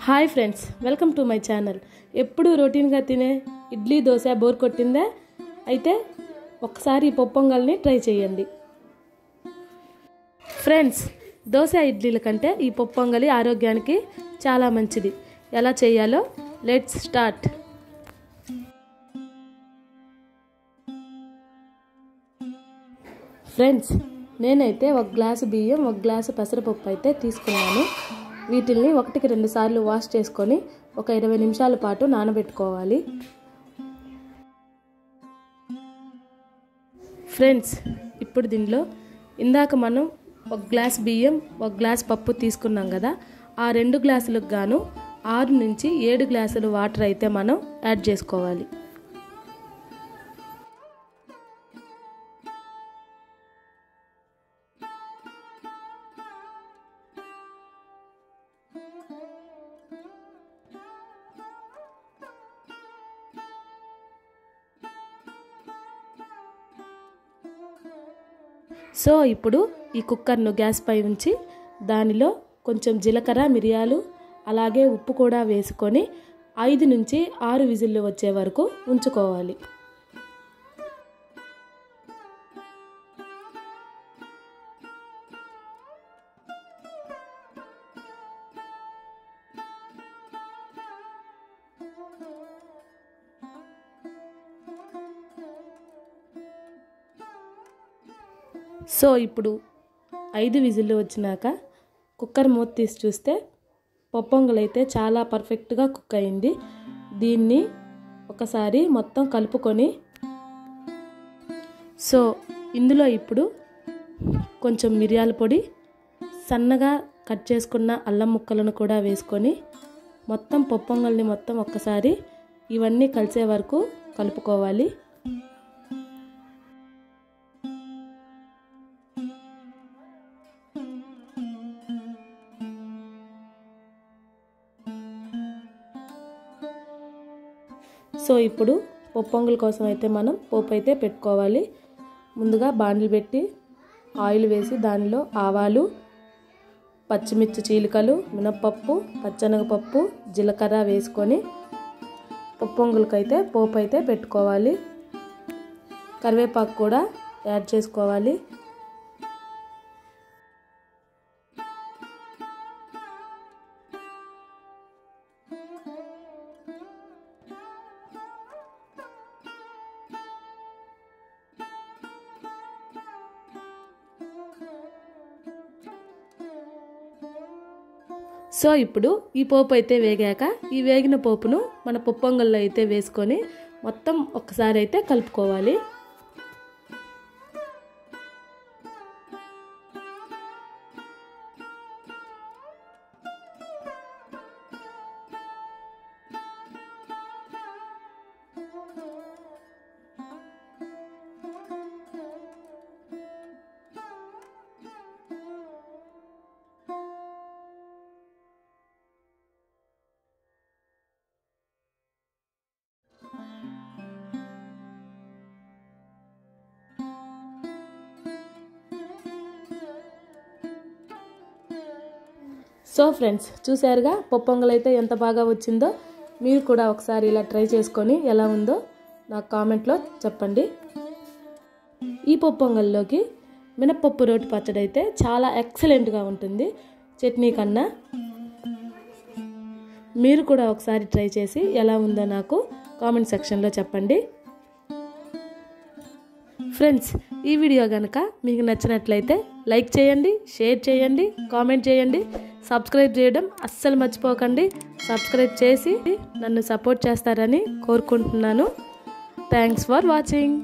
Hi friends, welcome to my channel. ఎప్పుడు రొటీన్గా తినే ఇడ్లీ దోశ బోర్ కొట్టిందా? అయితే ఒకసారి ఈ పొంగల్ని ట్రై చేయండి. ఫ్రెండ్స్, దోశ ఇడ్లీల కంటే ఈ పొంగలి ఆరోగ్యానికి చాలా మంచిది. ఎలా చేయాలో లెట్స్ స్టార్ట్. ఫ్రెండ్స్, నేనైతే ఒక గ్లాసు బియ్యం, ఒక గ్లాసు పెసరపప్పు అయితే తీసుకున్నాను. వీటిల్ని 1-2 సార్లు వాష్ చేసుకొని ఒక 20 నిమిషాల పాటు నానబెట్టుకోవాలి. ఫ్రెండ్స్, ఇప్పుడు దీనిలో ఇందాక మనం ఒక గ్లాస్ బియ్యం, ఒక గ్లాస్ పప్పు తీసుకున్నాం కదా, ఆ 2 గ్లాసులకు గాను 6 నుంచి 7 గ్లాసులు వాటర్ అయితే మనం యాడ్ చేసుకోవాలి. సో ఇప్పుడు ఈ కుక్కర్ను గ్యాస్ పై ఉంచి దానిలో కొంచెం జీలకర్ర, మిరియాలు అలాగే ఉప్పు కూడా వేసుకొని 5 నుంచి 6 విజిల్లు వచ్చే వరకు ఉంచుకోవాలి. సో ఇప్పుడు 5 విజిల్లు వచ్చినాక కుక్కర్ మూత తీసి చూస్తే పొంగల్ అయితే చాలా పర్ఫెక్ట్గా కుక్ అయింది. దీన్ని ఒకసారి మొత్తం కలుపుకొని, సో ఇందులో ఇప్పుడు కొంచెం మిరియాల పొడి, సన్నగా కట్ చేసుకున్న అల్లం ముక్కలను కూడా వేసుకొని మొత్తం పొంగల్ని మొత్తం ఒక్కసారి ఇవన్నీ కలిసే వరకు కలుపుకోవాలి. సో ఇప్పుడు పొంగల్ కోసం అయితే మనం పోపు అయితే పెట్టుకోవాలి. ముందుగా బాండిల్ పెట్టి ఆయిల్ వేసి దానిలో ఆవాలు, పచ్చిమిర్చి చీలికలు, మినప్పప్పు, పచ్చెనగపప్పు, జీలకర్ర వేసుకొని పొంగల్కైతే పోపు అయితే పెట్టుకోవాలి. కరివేపాకు కూడా యాడ్ చేసుకోవాలి. సో ఇప్పుడు ఈ పోపు అయితే వేగాక ఈ వేగిన పోపును మన పొంగల్లో అయితే వేసుకొని మొత్తం ఒక్కసారి అయితే కలుపుకోవాలి. సో ఫ్రెండ్స్, చూసారుగా పొంగల్ అయితే ఎంత బాగా వచ్చిందో. మీరు కూడా ఒకసారి ఇలా ట్రై చేసుకొని ఎలా ఉందో నాకు కామెంట్లో చెప్పండి. ఈ పొంగల్లోకి మినప్పప్పు రోటి పచ్చడి అయితే చాలా ఎక్సలెంట్గా ఉంటుంది చట్నీ కన్నా. మీరు కూడా ఒకసారి ట్రై చేసి ఎలా ఉందో నాకు కామెంట్ సెక్షన్లో చెప్పండి. ఫ్రెండ్స్, ఈ వీడియో కనుక మీకు నచ్చినట్లయితే లైక్ చేయండి, షేర్ చేయండి, కామెంట్ చేయండి, సబ్స్క్రైబ్ చేయడం అస్సలు మర్చిపోకండి. సబ్స్క్రైబ్ చేసి నన్ను సపోర్ట్ చేస్తారని కోరుకుంటున్నాను. Thanks for watching.